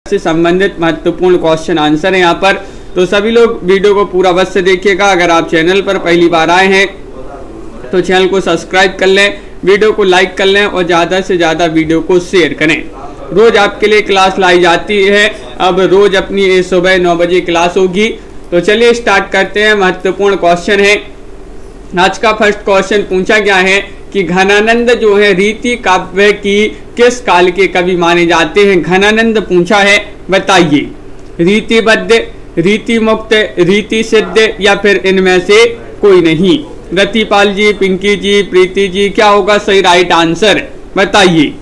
से संबंधित महत्वपूर्ण क्वेश्चन आंसर है यहाँ पर। तो सभी लोग वीडियो को पूरा बस से देखिएगा। अगर आप चैनल पर पहली बार आए हैं तो चैनल को सब्सक्राइब कर लें, वीडियो को लाइक कर लें और ज़्यादा से ज़्यादा वीडियो को शेयर करें। रोज़ आपके लिए क्लास लाई जाती है। अब रोज़ अपनी सुबह 9 बजे क्लास होगी। तो चलिए स्टार्ट करते हैं। महत्वपूर्ण क्वेश्चन है। आज का फर्स्ट क्वेश्चन पूछा गया है कि घनानंद जो है रीति काव्य की किस काल के कवि माने जाते हैं। घनानंद पूछा है, बताइए। रीतिबद्ध, रीति मुक्त, रीति सिद्ध या फिर इनमें से कोई नहीं। रतिपाल जी, पिंकी जी, प्रीति जी, क्या होगा सही राइट आंसर, बताइए।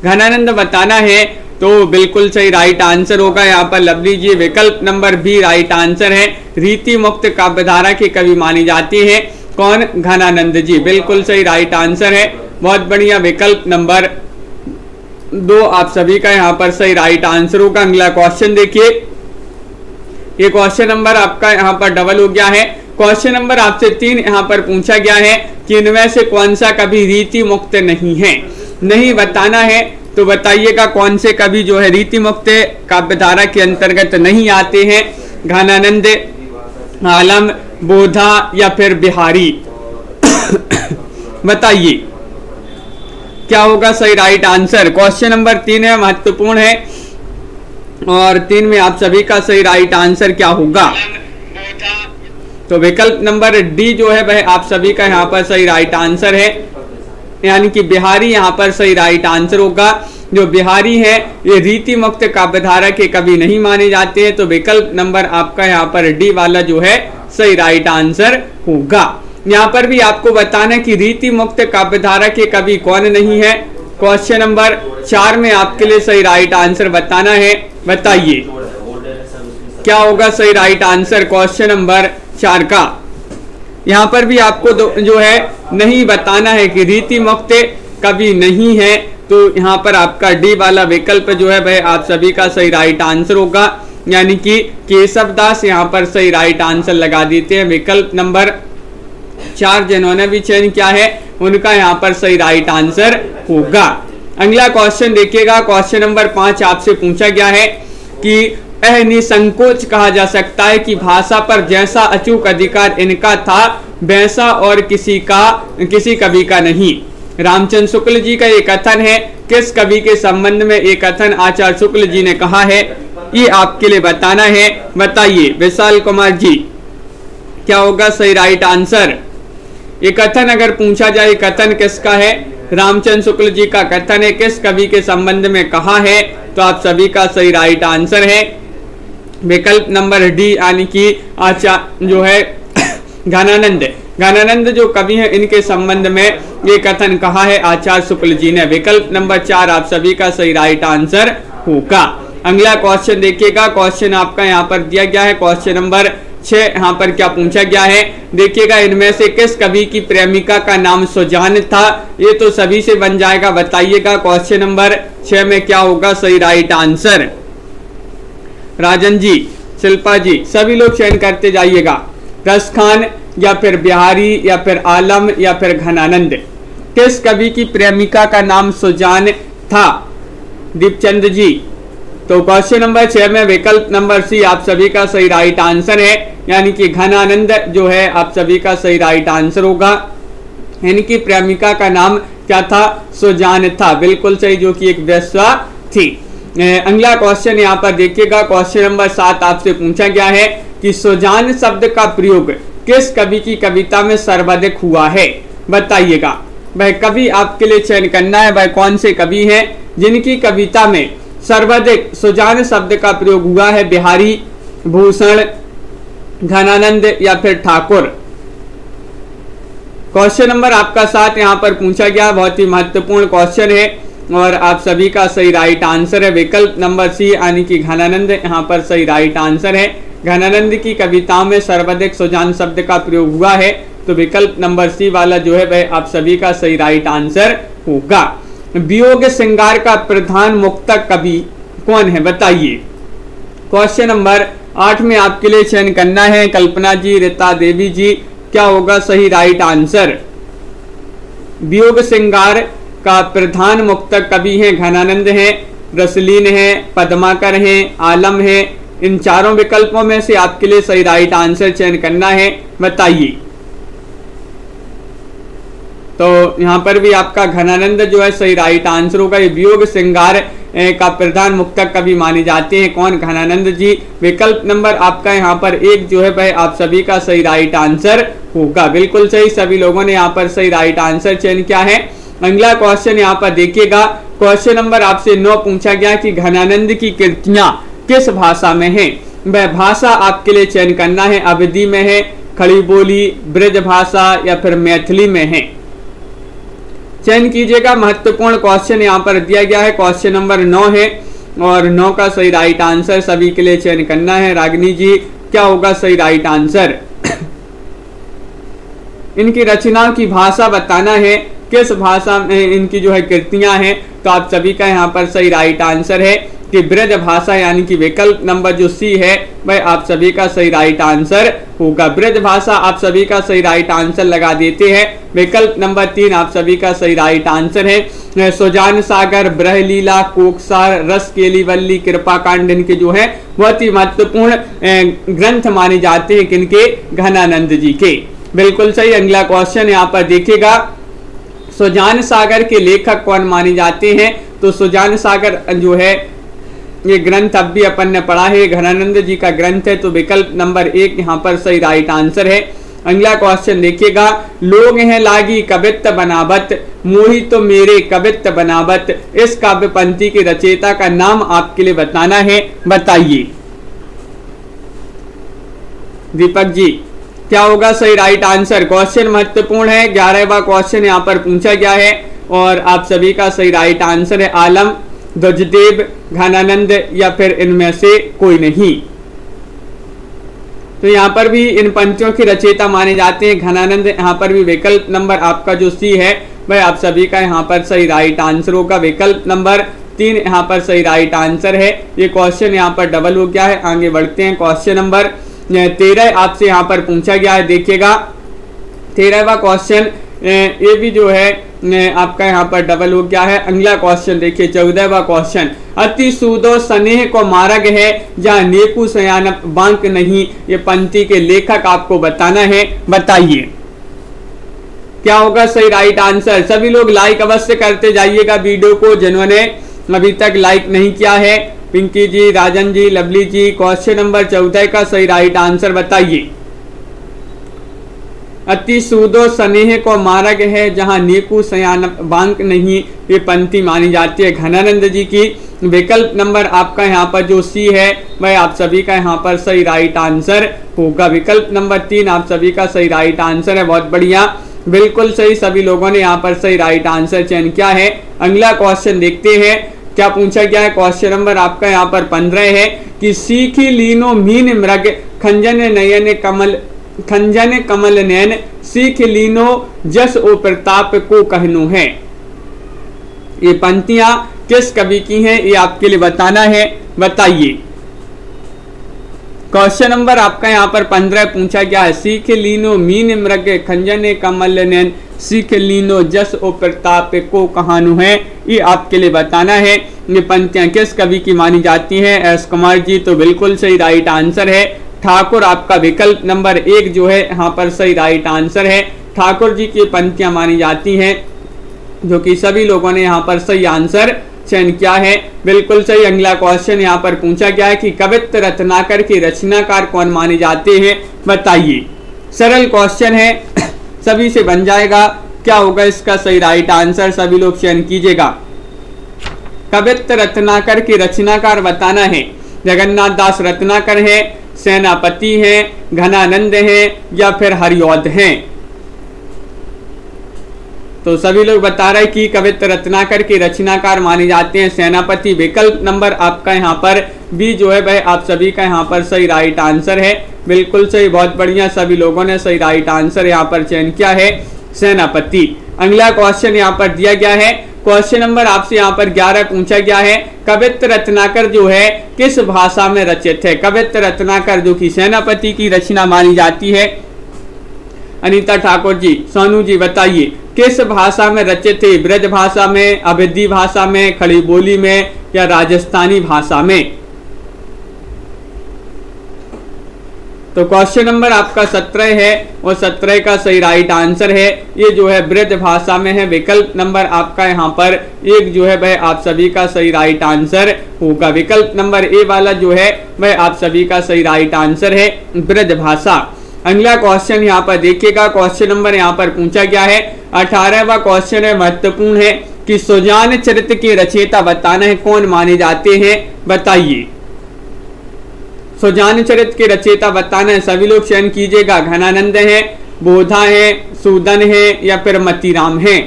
घनानंद बताना है तो बिल्कुल सही राइट आंसर होगा यहाँ पर लवली जी। विकल्प नंबर बी राइट आंसर है। रीति मुक्त काव्यधारा के कवि माने जाते हैं कौन, घनानंद जी, बिल्कुल सही राइट आंसर है। बहुत बढ़िया। विकल्प नंबर 2 आप सभी का यहाँ पर सही राइट आंसर होगा। अगला क्वेश्चन देखिए। ये क्वेश्चन नंबर आपका यहाँ पर डबल हो गया है। क्वेश्चन नंबर आपसे 3 यहाँ पर पूछा गया है कि इनमें से कौन सा कवि रीति मुक्त नहीं है। नहीं बताना है तो बताइएगा कौन से कवि जो है रीति मुक्त काव्यधारा के अंतर्गत नहीं आते हैं। घनानंद, आलम, बोधा या फिर बिहारी, बताइए क्या होगा सही राइट आंसर। क्वेश्चन नंबर 3 है, महत्वपूर्ण है और 3 में आप सभी का सही राइट आंसर क्या होगा। तो विकल्प नंबर डी जो है वह आप सभी का यहाँ पर सही राइट आंसर है, यानी कि बिहारी यहाँ पर सही राइट आंसर होगा। जो बिहारी है ये रीति मुक्त काव्यधारा के कवि नहीं माने जाते हैं। तो विकल्प नंबर आपका यहाँ पर डी वाला जो है सही राइट आंसर होगा। यहाँ पर भी आपको बताना कि रीति मुक्त काव्यधारा के कवि कौन नहीं है। क्वेश्चन नंबर 4 में आपके लिए सही राइट आंसर बताना है, बताइए क्या होगा सही राइट आंसर क्वेश्चन नंबर 4 का। यहाँ पर भी आपको जो है नहीं बताना है कि रीति मुक्त कवि नहीं है। तो यहाँ पर आपका डी वाला विकल्प जो है वह आप सभी का सही राइट आंसर होगा, यानी कि केशव दास यहाँ पर सही राइट आंसर लगा देते हैं। विकल्प नंबर 4 जिन्होंने भी चयन किया है उनका यहाँ पर सही राइट आंसर होगा। अगला क्वेश्चन देखिएगा। क्वेश्चन नंबर 5 आपसे पूछा गया है कि निसंकोच कहा जा सकता है कि भाषा पर जैसा अचूक अधिकार इनका था वैसा और किसी कवि का नहीं। रामचंद्र शुक्ल जी का ये कथन है। किस कवि के संबंध में ये कथन आचार्य शुक्ल जी ने कहा है, ये आपके लिए बताना है, बताइए। विशाल कुमार जी, क्या होगा सही राइट आंसर। ये कथन अगर पूछा जाए कथन किसका है, रामचंद्र शुक्ल जी का कथन है। किस कवि के संबंध में कहा है, तो आप सभी का सही राइट आंसर है विकल्प नंबर डी, यानी कि आचार्य जो है घनानंद जो कवि हैं इनके संबंध में ये कथन कहा है आचार्य शुक्ल जी ने। विकल्प नंबर 4 आप सभी का सही राइट आंसर होगा। अगला क्वेश्चन देखिएगा। क्वेश्चन आपका यहाँ पर दिया गया है। क्वेश्चन नंबर 6 यहाँ पर क्या पूछा गया है, देखिएगा। इनमें से किस कवि की प्रेमिका का नाम सुजान था। ये तो सभी से बन जाएगा, बताइएगा क्वेश्चन नंबर 6 में क्या होगा सही राइट आंसर। राजन जी, शिल्पा जी, सभी लोग चयन करते जाइएगा। रस खान या फिर बिहारी या फिर आलम या फिर घनानंद, किस कवि की प्रेमिका का नाम सुजान था। दीपचंद जी, तो क्वेश्चन नंबर 6 में विकल्प नंबर सी आप सभी का सही राइट आंसर है, यानी कि घनानंद जो है आप सभी का सही राइट आंसर होगा। इनकी प्रेमिका का नाम क्या था, सुजान था, बिल्कुल सही, जो कि एक वेश्या थी। अगला क्वेश्चन यहाँ पर देखिएगा। क्वेश्चन नंबर 7 आपसे पूछा गया है कि सुजान शब्द का प्रयोग किस कवि की कविता में सर्वाधिक हुआ है, बताइएगा। वह कवि आपके लिए चयन करना है, वह कौन से कवि हैं जिनकी कविता में सर्वाधिक सुजान शब्द का प्रयोग हुआ है। बिहारी, भूषण, घनानंद या फिर ठाकुर। क्वेश्चन नंबर आपका 7 यहाँ पर पूछा गया, बहुत ही महत्वपूर्ण क्वेश्चन है और आप सभी का सही राइट आंसर है विकल्प नंबर सी, यानी कि घनानंद यहाँ पर सही राइट आंसर है। घनानंद की कविताओं में सर्वाधिक सुजान शब्द का प्रयोग हुआ है, तो विकल्प नंबर सी वाला जो है वह आप सभी का सही राइट आंसर होगा। वियोग श्रृंगार का प्रधान मुक्तक कवि कौन है, बताइए। क्वेश्चन नंबर 8 में आपके लिए चयन करना है। कल्पना जी, रीता देवी जी, क्या होगा सही राइट आंसर। वियोग श्रृंगार का प्रधान मुक्तक कवि हैं घनानंद हैं, रसलीन है, पद्माकर है, आलम है। इन चारों विकल्पों में से आपके लिए सही राइट आंसर चयन करना है, बताइए। तो यहाँ पर भी आपका घनानंद जो है सही राइट आंसर होगा। ये वियोग श्रृंगार का प्रधान मुक्तक कवि माने जाते हैं। कौन? घनानंद जी। विकल्प नंबर आपका यहाँ पर 1 जो है भाई आप सभी का सही राइट आंसर होगा। बिल्कुल सही, सभी लोगों ने यहाँ पर सही राइट आंसर चयन किया है। अगला क्वेश्चन यहाँ पर देखिएगा, क्वेश्चन नंबर आपसे 9 पूछा गया कि घनानंद की कृतियां किस भाषा में है। वह भाषा आपके लिए चयन करना है, अवधी में है, खड़ी बोली, ब्रज भाषा या फिर मैथिली में है। चयन कीजिएगा। महत्वपूर्ण क्वेश्चन यहाँ पर दिया गया है, क्वेश्चन नंबर 9 है और 9 का सही राइट आंसर सभी के लिए चयन करना है। रागिनी जी, क्या होगा सही राइट आंसर? इनकी रचनाओं की भाषा बताना है, किस भाषा में इनकी जो है कृतियां हैं। तो आप सभी का यहाँ पर सही राइट आंसर है कि ब्रज भाषा, यानी कि विकल्प नंबर जो सी है वह आप सभी का सही राइट आंसर होगा। ब्रज भाषा आप सभी का सही राइट आंसर लगा देते हैं। विकल्प नंबर 3 आप सभी का सही राइट आंसर है। सुजान सागर, ब्रहलीला, कोकसार, रस केली वल्ली, कृपा कांड इनके जो है बहुत ही महत्वपूर्ण ग्रंथ माने जाते हैं किनके? घनानंद जी के। बिल्कुल सही। अगला क्वेश्चन यहाँ पर देखिएगा, सुजान सागर के लेखक कौन माने जाते हैं। तो सुजान सागर जो है ये ग्रंथ अब भी अपन ने पढ़ा है, घनानंद जी का ग्रंथ है। तो विकल्प नंबर 1 यहाँ पर सही राइट आंसर है। अगला क्वेश्चन देखिएगा, लोग हैं लागी कवित्त बनावत, मोही तो मेरे कवित्त बनावत। इस काव्य पंक्ति के रचयिता का नाम आपके लिए बताना है, बताइए। दीपक जी, क्या होगा सही राइट आंसर? क्वेश्चन महत्वपूर्ण है, 11वां क्वेश्चन यहाँ पर पूछा गया है और आप सभी का सही राइट आंसर है आलम, ध्वजदेव, घनानंद या फिर इनमें से कोई नहीं। तो यहाँ पर भी इन पंक्तियों के रचयिता माने जाते हैं घनानंद। यहाँ पर भी विकल्प नंबर आपका जो सी है वह आप सभी का यहाँ पर सही राइट आंसर होगा। विकल्प नंबर 3 यहाँ पर सही राइट आंसर है। ये क्वेश्चन यहाँ पर डबल हो गया है। आगे बढ़ते हैं, क्वेश्चन नंबर 13 आपसे यहाँ पर पूछा गया है। देखिएगा 13वां क्वेश्चन ये भी जो है आपका यहाँ पर डबल हो गया है। अगला क्वेश्चन देखिए 14वां क्वेश्चन, अति सूदो स्नेह को मार्ग है जहाँ नेकु सयान बांक नहीं। ये पंक्ति के लेखक आपको बताना है, बताइए। क्या होगा सही राइट आंसर? सभी लोग लाइक अवश्य करते जाइएगा वीडियो को, जिन्होंने अभी तक लाइक नहीं किया है। पिंकी जी, राजन जी, लवली जी, क्वेश्चन नंबर 14 का सही राइट आंसर बताइए। अति सूदो स्नेह को मार्ग है जहाँ नेकु सयान बांक नहीं। ये पंक्ति मानी जाती है घनानंद जी की। विकल्प नंबर आपका यहाँ पर जो सी है वह आप सभी का यहाँ पर सही राइट आंसर होगा। विकल्प नंबर 3 आप सभी का सही राइट आंसर है। बहुत बढ़िया, बिल्कुल सही, सभी लोगों ने यहाँ पर सही राइट आंसर चयन किया है। अगला क्वेश्चन देखते हैं क्या पूछा गया है। क्वेश्चन नंबर आपका यहाँ पर 15 है कि सीखी लीनो मीन मृग खंजन नयन कमल, खंजन कमल नयन सीख लीनो जस ओ प्रताप को कहनो है। ये पंक्तियां किस कवि की हैं ये आपके लिए बताना है, बताइए। क्वेश्चन नंबर आपका यहाँ पर 15 पूछा गया है, सीख लीनो मीन मृग खंजन कमल नयन सीख लीनो जस ओ प्रताप को कहानु है। ये आपके लिए बताना है ये पंक्तियां किस कवि की मानी जाती हैं। एस कुमार जी, तो बिल्कुल सही राइट आंसर है ठाकुर। आपका विकल्प नंबर 1 जो है यहाँ पर सही राइट आंसर है। ठाकुर जी की पंक्तियां मानी जाती हैं, जो कि सभी लोगों ने यहाँ पर सही आंसर चयन किया है। बिल्कुल सही। अगला क्वेश्चन यहाँ पर पूछा गया है कि कवित्त रत्नाकर के रचनाकार कौन माने जाते हैं, बताइए। सरल क्वेश्चन है, सभी से बन जाएगा। क्या होगा इसका सही राइट आंसर? सभी लोग चयन कीजिएगा। कवित्त रत्नाकर के रचनाकार बताना है। जगन्नाथ दास रत्नाकर है, सेनापति हैं, घनानंद हैं या फिर हरिऔध हैं। तो सभी लोग बता रहे कि कवित्त रत्नाकर के रचनाकार माने जाते हैं सेनापति। विकल्प नंबर आपका यहाँ पर बी जो है वह आप सभी का यहाँ पर सही राइट आंसर है। बिल्कुल सही, बहुत बढ़िया, सभी लोगों ने सही राइट आंसर यहाँ पर चयन किया है, सेनापति। अगला क्वेश्चन यहाँ पर दिया गया है। क्वेश्चन नंबर आपसे यहाँ पर 11 पूछा गया है, कवित्त रत्नाकर जो है किस भाषा में रचित है। कवित्त रत्नाकर जो कि सेनापति की रचना मानी जाती है, अनीता ठाकुर जी, सोनू जी बताइए किस भाषा में रचित थे? ब्रज भाषा में, अवधी भाषा में, खड़ी बोली में या राजस्थानी भाषा में? तो क्वेश्चन नंबर आपका 17 है और 17 का सही राइट आंसर है ये जो है ब्रज भाषा में है। विकल्प नंबर आपका यहाँ पर एक जो है वह आप सभी का सही राइट आंसर होगा। विकल्प नंबर ए वाला जो है वह आप सभी का सही राइट आंसर है, ब्रज भाषा। अगला क्वेश्चन यहाँ पर देखिएगा, क्वेश्चन नंबर यहाँ पर पूछा गया है 18वां क्वेश्चन है, महत्वपूर्ण है कि सुजान चरित्र के रचयिता बताना है, कौन माने जाते हैं? बताइए। सुजान चरित्र के रचयिता बताना है, सभी लोग चयन कीजिएगा। घनानंद है, बोधा है, सूदन है या फिर मतीराम है?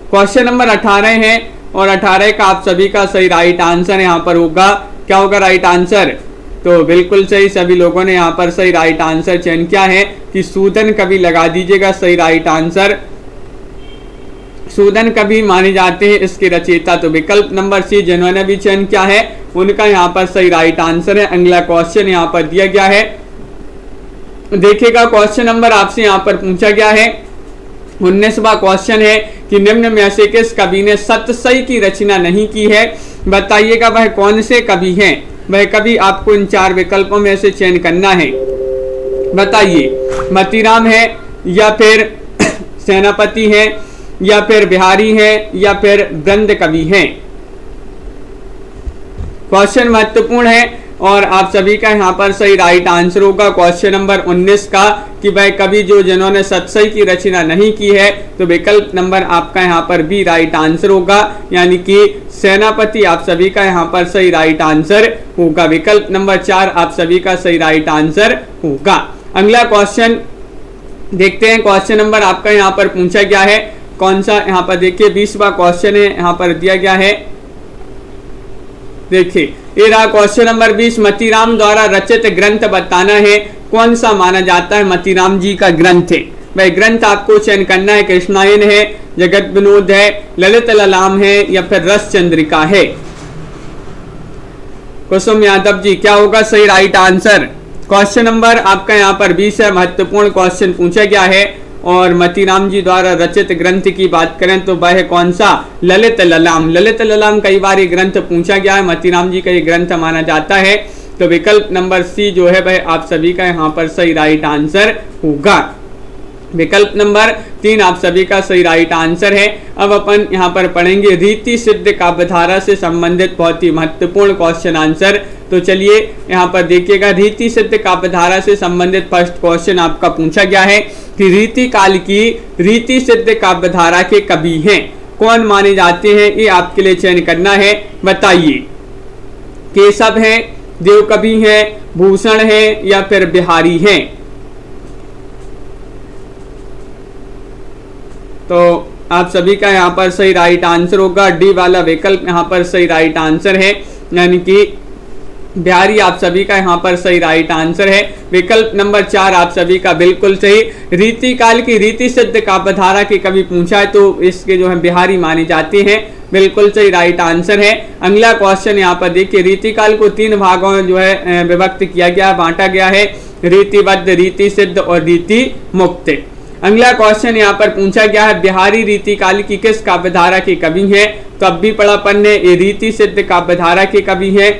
क्वेश्चन नंबर 18 है और 18 का आप सभी का सही राइट आंसर यहाँ पर होगा। क्या होगा राइट आंसर? तो बिल्कुल सही, सभी लोगों ने यहाँ पर सही राइट आंसर चयन किया है कि सूदन कवि लगा दीजिएगा सही राइट आंसर। सूदन कवि माने जाते हैं इसके रचयिता। तो विकल्प नंबर सी जिन्होंने भी चयन किया है उनका यहाँ पर सही राइट आंसर है। अगला क्वेश्चन यहाँ पर दिया गया है, देखिएगा क्वेश्चन नंबर आपसे यहाँ पर पूछा गया है 19वां क्वेश्चन है कि निम्न में से किस कवि ने सतसई की रचना नहीं की है? बताइएगा वह कौन से कवि हैं? वह कवि आपको इन 4 विकल्पों में से चयन करना है। बताइए, मतीराम है या फिर सेनापति है या फिर बिहारी है या फिर वृंद कवि हैं? क्वेश्चन महत्वपूर्ण है और आप सभी का यहाँ पर सही राइट आंसर होगा क्वेश्चन नंबर 19 का कि वह कवि जो जिन्होंने सतसई की रचना नहीं की है। तो विकल्प नंबर आपका यहाँ पर बी राइट आंसर होगा, यानी कि सेनापति आप सभी का यहाँ पर सही राइट आंसर होगा। विकल्प नंबर 4 आप सभी का सही राइट आंसर होगा। अगला क्वेश्चन देखते हैं, क्वेश्चन नंबर आपका यहाँ पर पूछा गया है कौन सा? यहाँ पर देखिए 20वां क्वेश्चन है, यहाँ पर दिया गया है, देखिए ये रहा क्वेश्चन नंबर 20। मतीराम द्वारा रचित ग्रंथ बताना है, कौन सा माना जाता है मतीराम जी का ग्रंथ है? वह ग्रंथ आपको चयन करना है, कृष्णायन है, जगत विनोद है, ललित ललाम है या फिर रस चंद्रिका है? कुसुम यादव जी, क्या होगा सही राइट आंसर? क्वेश्चन नंबर आपका यहाँ पर 20 है, महत्वपूर्ण क्वेश्चन पूछा गया है और मतीराम जी द्वारा रचित ग्रंथ की बात करें तो वह कौन सा? ललित ललाम। ललित ललाम कई बार ये ग्रंथ पूछा गया है, मतीराम जी का ये ग्रंथ माना जाता है। तो विकल्प नंबर सी जो है वह आप सभी का यहाँ पर सही राइट आंसर होगा। विकल्प नंबर 3 आप सभी का सही राइट आंसर है। अब अपन यहाँ पर पढ़ेंगे रीति सिद्ध काव्यधारा से संबंधित बहुत ही महत्वपूर्ण क्वेश्चन आंसर। तो चलिए यहाँ पर देखिएगा, रीति सिद्ध काव्यधारा से संबंधित फर्स्ट क्वेश्चन आपका पूछा गया है कि रीति काल की रीति सिद्ध काव्यधारा के कवि हैं, कौन माने जाते हैं? ये आपके लिए चयन करना है। बताइए, केशव है, देवकवि है, भूषण है या फिर बिहारी हैं? तो आप सभी का यहाँ पर सही राइट आंसर होगा, डी वाला विकल्प यहाँ पर सही राइट आंसर है, यानी कि बिहारी आप सभी का यहाँ पर सही राइट आंसर है। विकल्प नंबर 4 आप सभी का बिल्कुल सही। रीति काल की रीति सिद्ध काव्यधारा के कवि पूछा है तो इसके जो है बिहारी माने जाते हैं, बिल्कुल सही राइट आंसर है। अगला क्वेश्चन यहाँ पर देखिए, रीति काल को 3 भागों में जो है विभक्त किया गया, बांटा गया है, रीतिबद्ध, रीति सिद्ध और रीति मुक्त। अगला क्वेश्चन यहाँ पर पूछा गया है, बिहारी रीति काल की किस काव्यधारा के कवि हैं? तो अब भी पढ़ा पन्ने, ये रीति सिद्ध काव्यधारा के कवि हैं।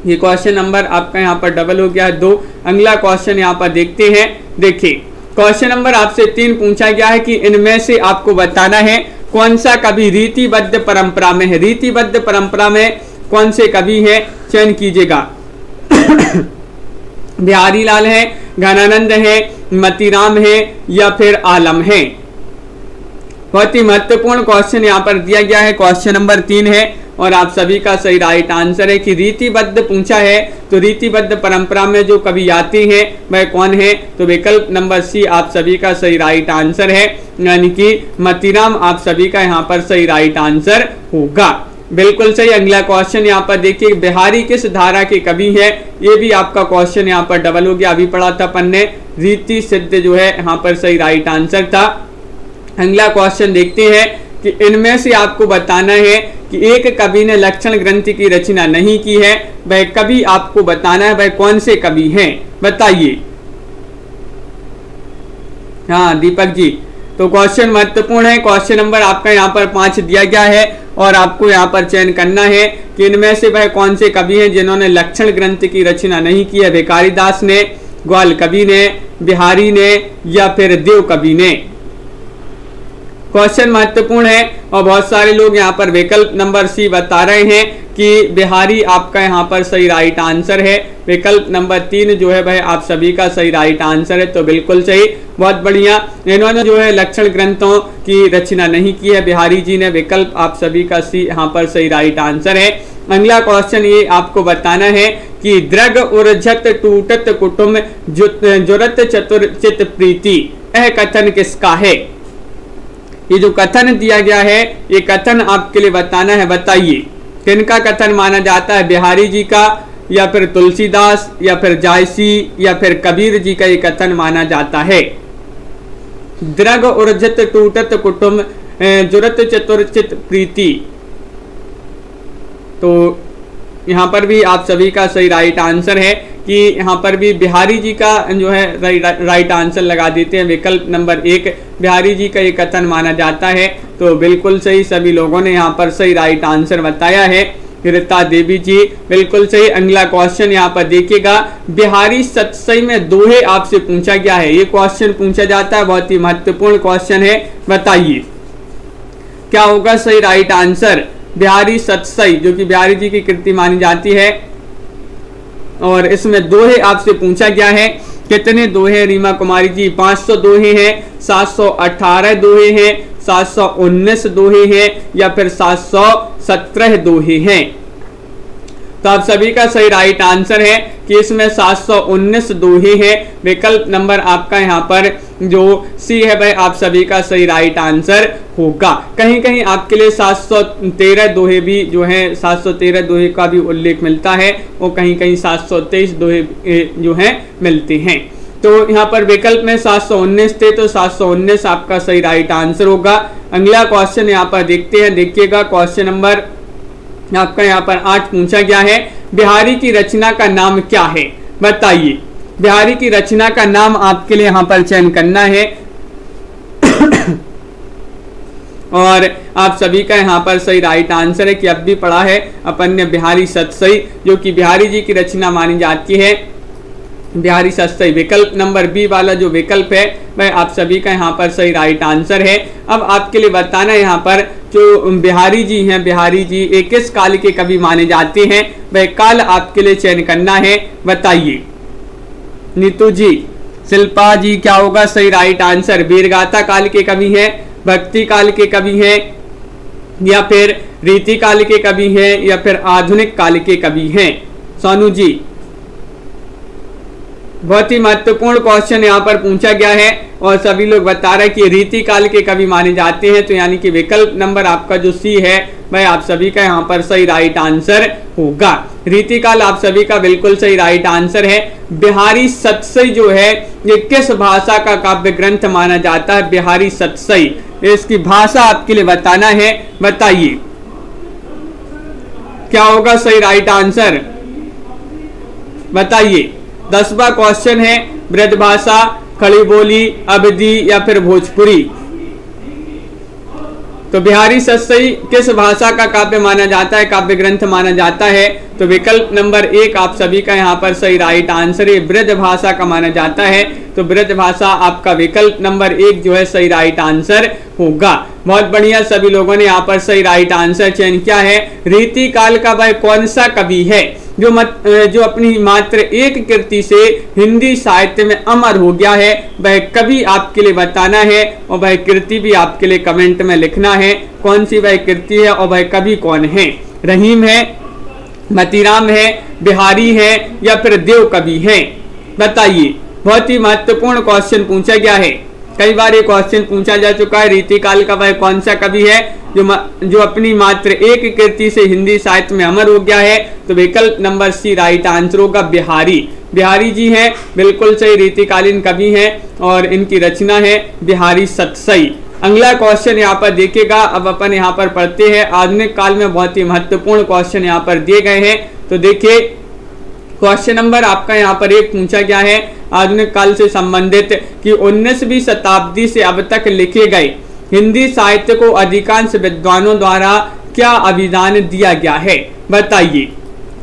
ये क्वेश्चन नंबर आपका यहाँ पर डबल हो गया है 2। अगला क्वेश्चन यहाँ पर देखते हैं, देखिए क्वेश्चन नंबर आपसे 3 पूछा गया है कि इनमें से आपको बताना है कौन सा कवि रीतिबद्ध परंपरा में है? रीतिबद्ध परंपरा में कौन से कवि है? चयन कीजिएगा। बिहारी लाल है, घनानंद है, मतीराम है या फिर आलम है? बहुत ही महत्वपूर्ण क्वेश्चन यहाँ पर दिया गया है, क्वेश्चन नंबर 3 है और आप सभी का सही राइट आंसर है कि रीतिबद्ध पूछा है तो रीतिबद्ध परंपरा में जो कवि आते हैं वह कौन है? तो विकल्प नंबर सी आप सभी का सही राइट आंसर है, यानी कि मतीराम आप सभी का यहाँ पर सही राइट आंसर होगा, बिल्कुल सही। अगला क्वेश्चन यहाँ पर देखिए, बिहारी किस धारा के कवि है? ये भी आपका क्वेश्चन यहाँ पर डबल हो गया, अभी पढ़ा था अपन ने, रीति सिद्ध जो है यहाँ पर सही राइट आंसर था। अगला क्वेश्चन देखते हैं कि इनमें से आपको बताना है कि एक कवि ने लक्षण ग्रंथ की रचना नहीं की है, वह कवि आपको बताना है वह कौन से कवि हैं? बताइए। हाँ दीपक जी, तो क्वेश्चन महत्वपूर्ण है। क्वेश्चन नंबर आपका यहाँ पर 5 दिया गया है और आपको यहाँ पर चयन करना है कि इनमें से वह कौन से कवि हैं जिन्होंने लक्षण ग्रंथ की रचना नहीं की है। भिखारी दास ने, ग्वाल कवि ने, बिहारी ने या फिर देव कवि ने। क्वेश्चन महत्वपूर्ण है और बहुत सारे लोग यहाँ पर विकल्प नंबर सी बता रहे हैं कि बिहारी आपका यहाँ पर सही राइट आंसर है। विकल्प नंबर 3 जो है वह आप सभी का सही राइट आंसर है, तो बिल्कुल सही, बहुत बढ़िया। इन्होंने जो है लक्षण ग्रंथों की रचना नहीं की है, बिहारी जी ने। विकल्प आप सभी का सी यहाँ पर सही राइट आंसर है। अगला क्वेश्चन ये आपको बताना है कि दृग उर्जत टूटत कुटुम्ब जुरत चतुर्चित प्रीति, यह कथन किसका है। ये जो कथन दिया गया है ये कथन आपके लिए बताना है। बताइए किनका कथन माना जाता है, बिहारी जी का या फिर तुलसीदास या फिर जायसी या फिर कबीर जी का ये कथन माना जाता है। दृग उर्जत टूटत कुटुम्ब जुरत चतुर्चित प्रीति, तो यहाँ पर भी आप सभी का सही राइट आंसर है कि यहाँ पर भी बिहारी जी का जो है राइट आंसर लगा देते हैं। विकल्प नंबर 1 बिहारी जी का ये कथन माना जाता है, तो बिल्कुल सही, सभी लोगों ने यहाँ पर सही राइट आंसर बताया है। रीता देवी जी बिल्कुल सही। अगला क्वेश्चन यहाँ पर देखिएगा, बिहारी सतसई में दोहे आपसे पूछा गया है। ये क्वेश्चन पूछा जाता है, बहुत ही महत्वपूर्ण क्वेश्चन है। बताइए क्या होगा सही राइट आंसर। बिहारी सतसई जो कि बिहारी जी की कृति मानी जाती है और इसमें दोहे आपसे पूछा गया है। कितने दोहे रीमा कुमारी जी, 500 दोहे हैं, 718 दोहे हैं, 719 दोहे हैं या फिर 717 दोहे हैं। तो आप सभी का सही राइट आंसर है कि इसमें 719 दोहे हैं। विकल्प नंबर आपका यहाँ पर जो सी है वह आप सभी का सही राइट आंसर होगा। कहीं कहीं आपके लिए 713 दोहे भी जो है 713 दोहे का भी उल्लेख मिलता है और कहीं कहीं 723 दोहे जो है मिलते हैं। तो यहाँ पर विकल्प में 719 थे, तो 719 आपका सही राइट आंसर होगा। अगला क्वेश्चन यहाँ पर देखते हैं, देखिएगा क्वेश्चन नंबर आपका यहाँ पर 8 पूछा गया है, बिहारी की रचना का नाम क्या है। बताइए बिहारी की रचना का नाम आपके लिए यहाँ पर चयन करना है और आप सभी का यहाँ पर सही राइट आंसर है कि अब भी पढ़ा है अपन ने बिहारी सतसई, जो कि बिहारी जी की रचना मानी जाती है। बिहारी सतसई विकल्प नंबर बी वाला जो विकल्प है वह आप सभी का यहाँ पर सही राइट आंसर है। अब आपके लिए बताना है यहाँ पर जो बिहारी जी हैं, बिहारी जी एक किस काल के कवि माने जाते हैं, वह काल आपके लिए चयन करना है। बताइए नीतू जी, शिल्पा जी, क्या होगा सही राइट आंसर। वीरगाथा काल के कवि हैं, भक्ति काल के कवि हैं या फिर रीति काल के कवि हैं या फिर आधुनिक काल के कवि हैं। सोनू जी बहुत ही महत्वपूर्ण क्वेश्चन यहाँ पर पूछा गया है और सभी लोग बता रहे हैं कि रीति काल के कवि माने जाते हैं, तो यानी कि विकल्प नंबर आपका जो सी है वह आप सभी का यहाँ पर सही राइट आंसर होगा। रीति काल आप सभी का बिल्कुल सही राइट आंसर है। बिहारी सतसई जो है ये किस भाषा का काव्य ग्रंथ माना जाता है। बिहारी सतसई, इसकी भाषा आपके लिए बताना है। बताइए क्या होगा सही राइट आंसर। बताइए 10वां क्वेश्चन है, ब्रजभाषा, खड़ी बोली, अवधी या फिर भोजपुरी। तो बिहारी सतसई किस भाषा का काव्य माना जाता है, काव्य ग्रंथ माना जाता है। तो विकल्प नंबर 1 आप सभी का यहाँ पर सही राइट आंसर है, ब्रज भाषा का माना जाता है। तो ब्रज भाषा आपका विकल्प नंबर 1 जो है सही राइट आंसर होगा। बहुत बढ़िया, सभी लोगों ने यहाँ पर सही राइट आंसर चयन किया है। रीति काल का वह कौन सा कवि है जो अपनी मात्र एक कृति से हिंदी साहित्य में अमर हो गया है, वह कवि आपके लिए बताना है और वह कृति भी आपके लिए कमेंट में लिखना है कौन सी वह कृति है और वह कवि कौन है। रहीम है, मतीराम है, बिहारी है या फिर देव कवि है। बताइए, बहुत ही महत्वपूर्ण क्वेश्चन पूछा गया है, कई बार ये क्वेश्चन पूछा जा चुका है। रीति काल का वह कौन सा कवि है जो अपनी मात्र एक कृति से हिंदी साहित्य में अमर हो गया है। तो विकल्प नंबर सी राइट आंसर होगा, बिहारी। बिहारी जी हैं, बिल्कुल सही रीतिकालीन कवि हैं और इनकी रचना है बिहारी सतसई। अगला क्वेश्चन यहाँ पर देखिएगा, अब अपन यहाँ पर पढ़ते हैं। आधुनिक काल में बहुत ही महत्वपूर्ण क्वेश्चन यहाँ पर दिए गए हैं। तो देखिए क्वेश्चन नंबर आपका यहाँ पर एक पूछा गया है आधुनिक काल से संबंधित कि 19वीं शताब्दी से अब तक लिखे गए हिंदी साहित्य को अधिकांश विद्वानों द्वारा क्या अभिधान दिया गया है। बताइए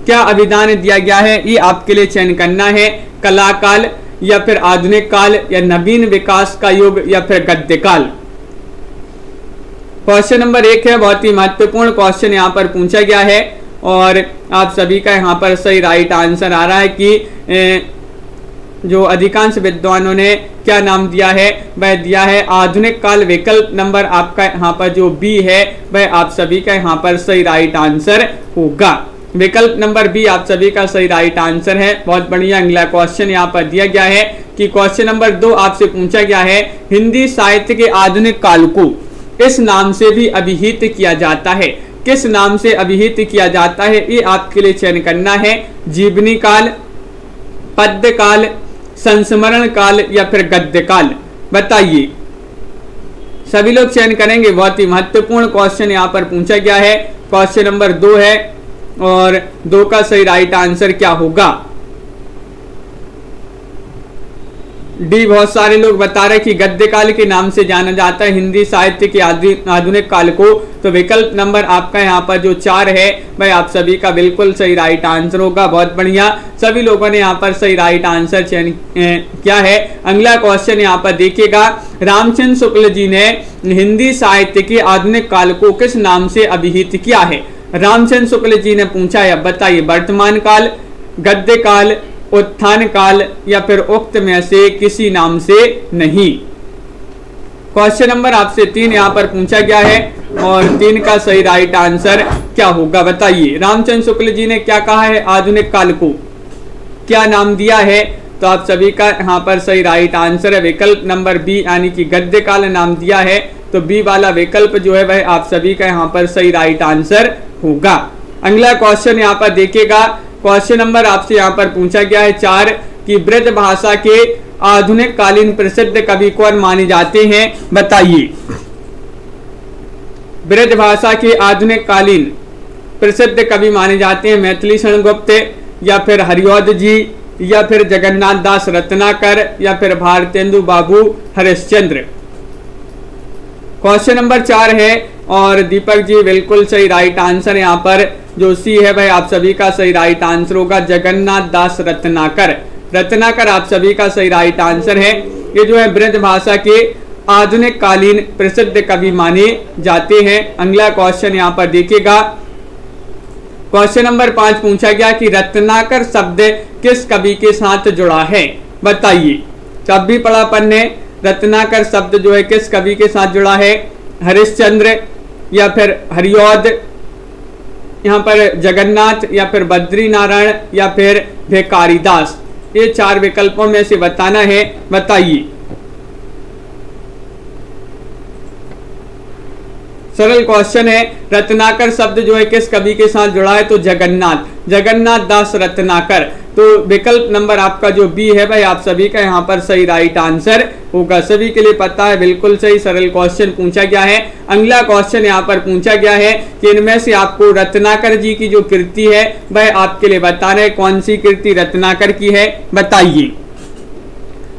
क्या अभिधान दिया गया है। ये आपके लिए चयन करना है, कला काल या फिर आधुनिक काल या नवीन विकास का युग या फिर गद्य काल। क्वेश्चन नंबर एक है, बहुत ही महत्वपूर्ण क्वेश्चन यहाँ पर पूछा गया है और आप सभी का यहाँ पर सही राइट आंसर आ रहा है कि जो अधिकांश विद्वानों ने क्या नाम दिया है, वह दिया है आधुनिक काल। विकल्प नंबर आपका यहाँ पर जो बी है वह आप सभी का यहाँ पर सही राइट आंसर होगा। विकल्प नंबर बी आप सभी का सही राइट आंसर है। बहुत बढ़िया। अगला क्वेश्चन यहाँ पर दिया गया है कि क्वेश्चन नंबर 2 आपसे पूछा गया है हिंदी साहित्य के आधुनिक काल को इस नाम से भी अभिहित किया जाता है। किस नाम से अभिहित किया जाता है ये आपके लिए चयन करना है, जीवनी काल, पद्य काल, संस्मरण काल या फिर गद्य काल। बताइए सभी लोग चयन करेंगे। बहुत ही महत्वपूर्ण क्वेश्चन यहाँ पर पूछा गया है। क्वेश्चन नंबर 2 है और 2 का सही राइट आंसर क्या होगा। डी बहुत सारे लोग बता रहे कि गद्य काल के नाम से जाना जाता है हिंदी साहित्य के आधुनिक काल को। तो विकल्प नंबर आपका यहाँ पर जो 4 है वह आप सभी का बिल्कुल सही राइट आंसर होगा। बहुत बढ़िया, सभी लोगों ने यहाँ पर सही राइट आंसर चयन किया है। अगला क्वेश्चन यहाँ पर देखिएगा, रामचंद्र शुक्ल जी ने हिंदी साहित्य के आधुनिक काल को किस नाम से अभिहित किया है। रामचंद्र शुक्ल जी ने पूछा है, बताइए वर्तमान काल, गद्य काल, उत्थान काल या फिर उक्त में से किसी नाम से नहीं। क्वेश्चन नंबर आपसे 3 यहाँ पर पूछा गया है और 3 का सही राइट आंसर क्या होगा। बताइए रामचंद्र शुक्ल जी ने क्या कहा है, आधुनिक काल को क्या नाम दिया है। तो आप सभी का यहाँ पर सही राइट आंसर है विकल्प नंबर बी, यानी कि गद्य काल नाम दिया है। तो बी वाला विकल्प जो है वह आप सभी का यहाँ पर सही राइट आंसर होगा। अगला क्वेश्चन यहाँ पर देखिएगा, क्वेश्चन नंबर आपसे यहाँ पर पूछा गया है 4 कि ब्रज भाषा के आधुनिक कालीन प्रसिद्ध कवि कौन माने जाते हैं। बताइए ब्रज भाषा के आधुनिक कालीन प्रसिद्ध कवि माने जाते हैं मैथिली शरण गुप्त या फिर हरिऔध जी या फिर जगन्नाथ दास रत्नाकर या फिर भारतेंदु बाबू हरिश्चंद्र। क्वेश्चन नंबर 4 है और दीपक जी बिल्कुल सही राइट आंसर यहाँ पर जो सी है भाई आप सभी का सही राइट आंसर होगा, जगन्नाथ दास रत्नाकर। रत्नाकर आप सभी का सही राइट आंसर है। ये जो है ब्रज भाषा के आधुनिक कालीन प्रसिद्ध कवि माने जाते हैं। अगला क्वेश्चन यहाँ पर देखिएगा, क्वेश्चन नंबर 5 पूछा गया कि रत्नाकर शब्द किस कवि के साथ जुड़ा है। बताइए कब भी पढ़ा पन्ने, रत्नाकर शब्द जो है किस कवि के साथ जुड़ा है, हरिश्चंद्र या फिर हरिऔध, यहाँ पर जगन्नाथ या फिर बद्री नारायण या फिर भिकारीदास। ये 4 विकल्पों में से बताना है। बताइए सरल क्वेश्चन है, रत्नाकर शब्द जो है किस कवि के साथ जुड़ा है। तो जगन्नाथ दास रत्नाकर। तो विकल्प नंबर आपका जो बी है भाई आप सभी का यहाँ पर सही राइट आंसर होगा। सभी के लिए पता है, बिल्कुल सही सरल क्वेश्चन पूछा गया है। अगला क्वेश्चन यहाँ पर पूछा गया है कि इनमें से आपको रत्नाकर जी की जो कृति है वह आपके लिए बताना है, कौन सी कृति रत्नाकर की है। बताइए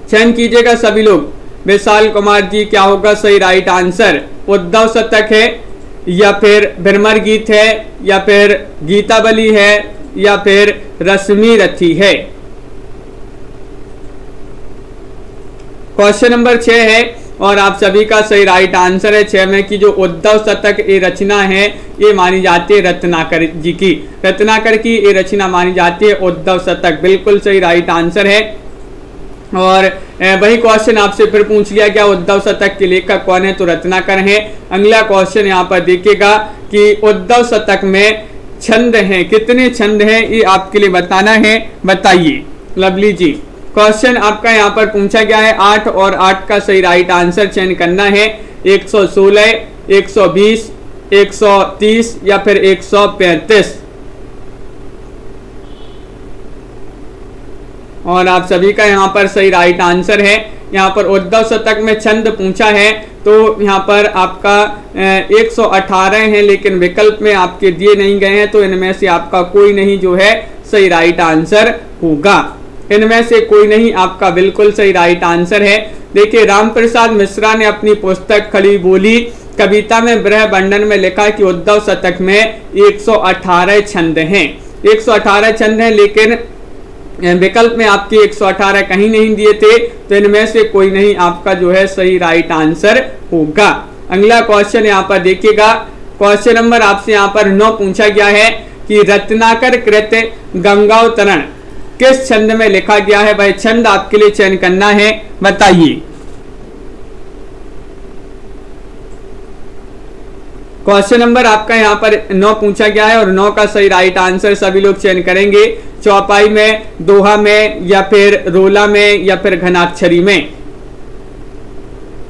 चयन कीजिएगा सभी लोग। विशाल कुमार जी क्या होगा सही राइट आंसर, उद्धव शतक है या फिर भ्रमर गीत है या फिर गीतावली है या फिर रश्मि रथी है। क्वेश्चन नंबर 6 है और आप सभी का सही राइट आंसर है 6 में कि जो उद्धव शतक ये रचना है ये मानी जाती है रत्नाकर जी की। रत्नाकर की ये रचना मानी जाती है उद्धव शतक। बिल्कुल सही राइट आंसर है। और वही क्वेश्चन आपसे फिर पूछ लिया गया उद्धव शतक के लेखक कौन है, तो रत्नाकर है। अगला क्वेश्चन यहाँ पर देखिएगा कि उद्धव शतक में छंद हैं, कितने छंद हैं ये आपके लिए बताना है। बताइए लवली जी। क्वेश्चन आपका यहाँ पर पूछा गया है 8 और 8 का सही राइट आंसर चयन करना है। 116, 120, 130 या फिर 135। और आप सभी का यहाँ पर सही राइट आंसर है। यहाँ पर उद्धव शतक में छंद पूछा है तो यहाँ पर आपका 118 है, लेकिन विकल्प में आपके दिए नहीं गए हैं, तो इनमें से आपका कोई नहीं जो है सही राइट आंसर होगा? इनमें से कोई नहीं आपका बिल्कुल सही राइट आंसर है। देखिए, रामप्रसाद मिश्रा ने अपनी पुस्तक खड़ी बोली कविता में ब्रह बंधन में लिखा कि उद्धव शतक में 118 छंद हैं। 118 छंद हैं, लेकिन विकल्प में आपके 118 कहीं नहीं दिए थे, तो इनमें से कोई नहीं आपका जो है सही राइट आंसर होगा। अगला क्वेश्चन यहाँ पर देखिएगा, क्वेश्चन नंबर आपसे यहाँ पर 9 पूछा गया है कि रत्नाकर कृत गंगावतरण किस छंद में लिखा गया है? भाई छंद आपके लिए चयन करना है, बताइए। क्वेश्चन नंबर आपका यहाँ पर 9 पूछा गया है और 9 का सही राइट आंसर सभी लोग चयन करेंगे। चौपाई में, दोहा में, या फिर रोला में, या फिर घनाक्षरी में।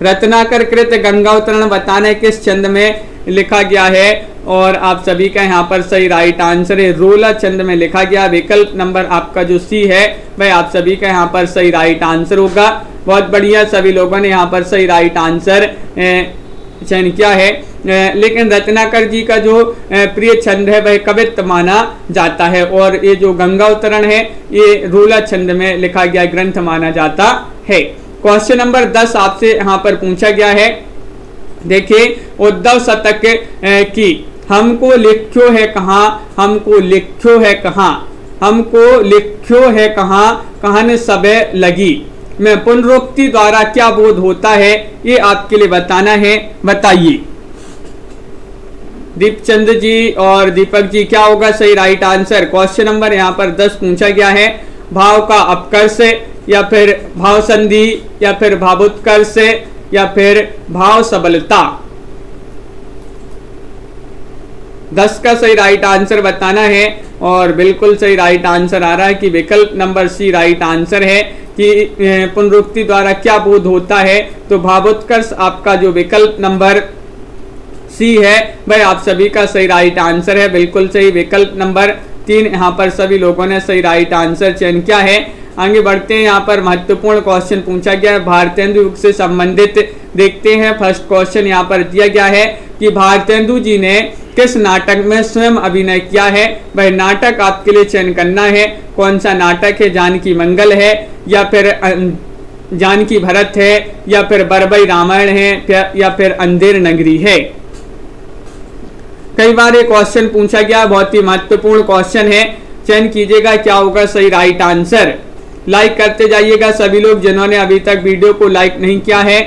रत्नाकर कृत गंगावतरण बताना है किस छंद में लिखा गया है, और आप सभी का यहाँ पर सही राइट आंसर है रोला छंद में लिखा गया। विकल्प नंबर आपका जो सी है वह आप सभी का यहाँ पर सही राइट आंसर होगा। बहुत बढ़िया, सभी लोगों ने यहाँ पर सही राइट आंसर चयन किया है। लेकिन रत्नाकर जी का जो प्रिय छंद है वह कवित्व माना जाता है, और ये जो गंगावतरण है ये रोला छंद में लिखा गया ग्रंथ माना जाता है। क्वेश्चन नंबर 10 आपसे यहाँ पर पूछा गया है। देखिए, उद्धव शतक की हमको लिख्यो है कहाँ, हमको लिख्यो है कहाँ, हमको लिख्यो है कहाँ, कहन सबे लगी में पुनरुक्ति द्वारा क्या बोध होता है? ये आपके लिए बताना है, बताइए। दीपचंद जी और दीपक जी, क्या होगा सही राइट आंसर? क्वेश्चन नंबर यहाँ पर 10 पूछा गया है। भाव का अपकर्ष, या फिर भाव संधि, या फिर भावोत्कर्ष, या फिर भाव सबलता। 10 का सही राइट आंसर बताना है, और बिल्कुल सही राइट आंसर आ रहा है कि विकल्प नंबर सी राइट आंसर है कि पुनरुक्ति द्वारा क्या बोध होता है। तो भावोत्कर्ष आपका जो विकल्प नंबर सी है वह आप सभी का सही राइट आंसर है, बिल्कुल सही। विकल्प नंबर 3 यहाँ पर सभी लोगों ने सही राइट आंसर चयन किया है। आगे बढ़ते हैं, यहाँ पर महत्वपूर्ण क्वेश्चन पूछा गया है भारतेंदु युग से संबंधित। देखते हैं, फर्स्ट क्वेश्चन यहाँ पर दिया गया है कि भारतेंदु जी ने किस नाटक में स्वयं अभिनय किया है? वह नाटक आपके लिए चयन करना है। कौन सा नाटक है? जानकी मंगल है, या फिर जानकी भरत है, या फिर बरबई रामायण है, या फिर अंधेर नगरी है। कई बार ये क्वेश्चन पूछा गया, बहुत ही महत्वपूर्ण क्वेश्चन है। चयन कीजिएगा क्या होगा सही राइट आंसर। लाइक करते जाइएगा सभी लोग, जिन्होंने अभी तक वीडियो को लाइक नहीं किया है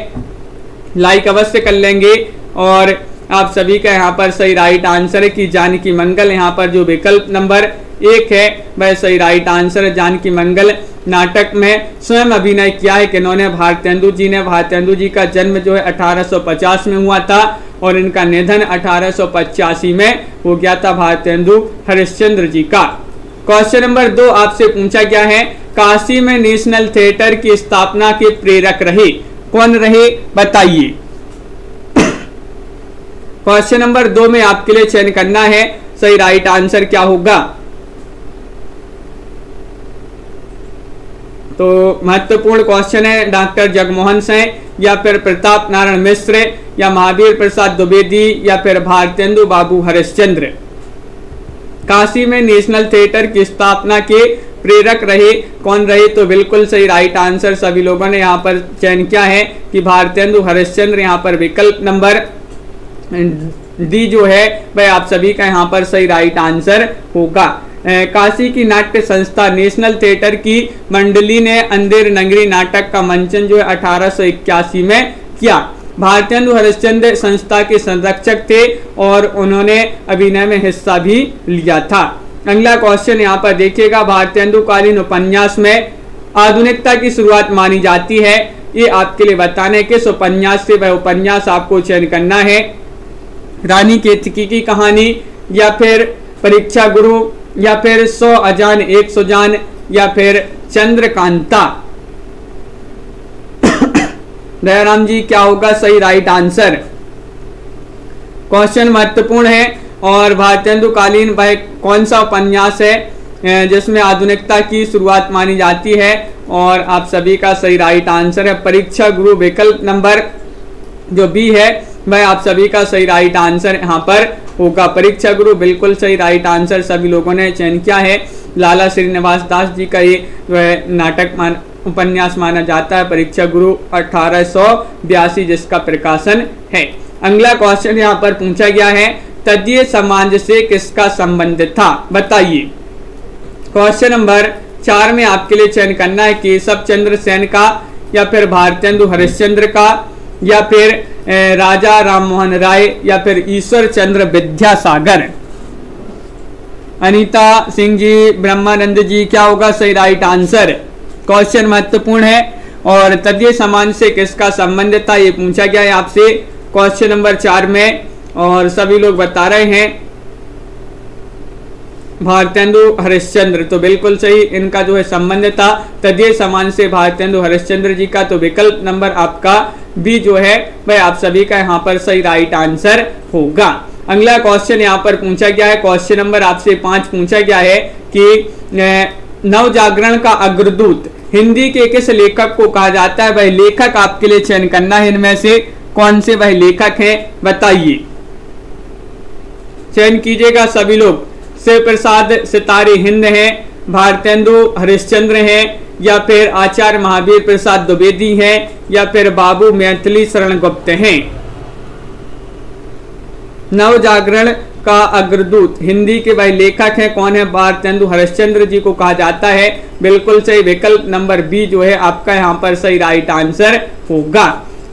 लाइक अवश्य कर लेंगे। और आप सभी का यहाँ पर सही राइट आंसर है कि जानकी मंगल, यहाँ पर जो विकल्प नंबर 1 है वह सही राइट आंसर है। जानकी मंगल नाटक में स्वयं अभिनय किया है किन्होंने? भारतेंदु जी ने। भारतेंदु जी का जन्म जो है 1850 में हुआ था, और इनका निधन 1885 में हो गया था, भारतेंदु हरिश्चंद्र जी का। क्वेश्चन नंबर 2 आपसे पूछा गया है, काशी में नेशनल थिएटर की स्थापना के प्रेरक रहे, कौन रहे? बताइए। क्वेश्चन नंबर 2 में आपके लिए चयन करना है, सही राइट आंसर क्या होगा? तो महत्वपूर्ण क्वेश्चन है, डॉक्टर जगमोहन सिंह, या फिर प्रताप नारायण मिश्र, या महावीर प्रसाद द्विवेदी, या फिर भारतेंदु बाबू हरिश्चंद्र। काशी में नेशनल थिएटर की स्थापना के प्रेरक रहे, कौन रहे? तो बिल्कुल सही राइट आंसर सभी लोगों ने यहाँ पर चयन किया है कि भारतेंदु हरिश्चंद्र। यहाँ पर विकल्प नंबर डी जो है वह आप सभी का यहाँ पर सही राइट आंसर होगा। काशी की नाट्य संस्था नेशनल थिएटर की मंडली ने अंधेर नगरी नाटक का मंचन जो है 1881 में किया। भारतेंदु हरिश्चंद्र संस्था के संरक्षक थे और उन्होंने अभिनय में हिस्सा भी लिया था। अगला क्वेश्चन यहाँ पर देखिएगा, भारतेंदु कालीन उपन्यास में आधुनिकता की शुरुआत मानी जाती है, ये आपके लिए बताने किस उपन्यास से? वह उपन्यास आपको चयन करना है। रानी केतकी की कहानी, या फिर परीक्षा गुरु, या फिर 100 अजान 100 जान, या फिर चंद्रकांता। दयाराम जी, क्या होगा सही राइट आंसर? क्वेश्चन महत्वपूर्ण है, और भारतेंदु कालीन वह कौन सा उपन्यास है जिसमें आधुनिकता की शुरुआत मानी जाती है? और आप सभी का सही राइट आंसर है परीक्षा गुरु। विकल्प नंबर जो बी है वह आप सभी का सही राइट आंसर यहाँ पर होगा? परीक्षा गुरु बिल्कुल सही राइट आंसर सभी लोगों ने चयन किया है। लाला श्रीनिवास दास जी का ये नाटक उपन्यास माना जाता है परीक्षा गुरु 1882 जिसका प्रकाशन है। अगला क्वेश्चन यहाँ पर पूछा गया है, तदीय समाज से किसका संबंध था? बताइए। क्वेश्चन नंबर 4 में आपके लिए चयन करना है केशव चंद्र सेन का, या फिर भारतेंदु हरिश्चंद्र का, या फिर राजा राममोहन राय, या फिर ईश्वर चंद्र विद्यासागर। अनीता सिंह जी, ब्रह्मानंद जी, क्या होगा सही राइट आंसर? क्वेश्चन महत्वपूर्ण है। और तदीय समाज से किसका संबंध था ये पूछा गया है आपसे क्वेश्चन नंबर 4 में, और सभी लोग बता रहे हैं भारतेंदु हरिश्चंद्र। तो बिल्कुल सही इनका जो है संबंध था तदीय समाज से भारतेंदु हरिश्चंद्र जी का। तो विकल्प नंबर आपका बी जो है वह आप सभी का यहाँ पर सही राइट आंसर होगा। अगला क्वेश्चन यहाँ पर पूछा गया है, क्वेश्चन नंबर आपसे 5 पूछा गया है कि नवजागरण का अग्रदूत हिंदी के किस लेखक को कहा जाता है? वह लेखक आपके लिए चयन करना है, इनमें से कौन से वह लेखक हैं बताइए। चयन कीजिएगा सभी लोग। शिव प्रसाद सितारे हिंद हैं, भारतेंदु हरिश्चंद्र हैं, या फिर आचार्य महावीर प्रसाद द्विवेदी हैं, या फिर बाबू मैथिली शरण गुप्त हैं। नवजागरण का अग्रदूत हिंदी के वह लेखक हैं, कौन है? भारतेंदु हरिश्चंद्र जी को कहा जाता है। बिल्कुल सही विकल्प नंबर बी जो है आपका यहाँ पर सही राइट आंसर होगा।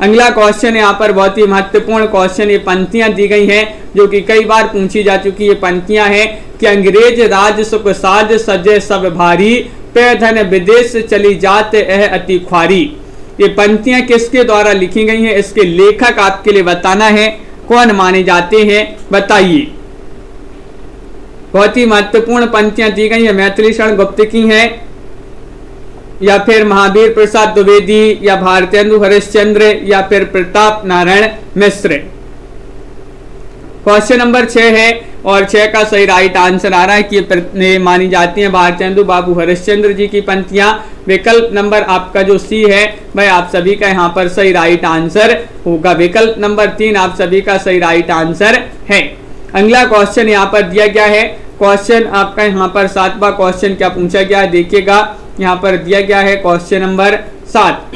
अगला क्वेश्चन यहाँ पर बहुत ही महत्वपूर्ण क्वेश्चन, ये पंक्तियां दी गई हैं जो कि कई बार पूछी जा चुकी ये पंक्तियां हैं कि अंग्रेज राज सुख साज सजे सब भारी, पे धन विदेश चली जात एह अति ख्वारी। ये पंक्तियां किसके द्वारा लिखी गई हैं? इसके लेखक आपके लिए बताना है, कौन माने जाते हैं बताइए। बहुत ही महत्वपूर्ण पंक्तियां दी गई है, मैथिली शरण गुप्त की हैं, या फिर महावीर प्रसाद द्विवेदी, या भारतेंदु हरिश्चंद्र, या फिर प्रताप नारायण मिश्र। क्वेश्चन नंबर 6 है, और 6 का सही राइट आंसर आ रहा है कि ये मानी जाती हैं भारतेंदु बाबू हरिश्चंद्र जी की पंक्तियां। विकल्प नंबर आपका जो सी है वह आप सभी का यहाँ पर सही राइट आंसर होगा। विकल्प नंबर 3 आप सभी का सही राइट आंसर है। अगला क्वेश्चन यहाँ पर दिया गया है, क्वेश्चन आपका यहाँ पर 7वां क्वेश्चन क्या पूछा गया है देखिएगा। यहाँ पर दिया गया है क्वेश्चन नंबर 7,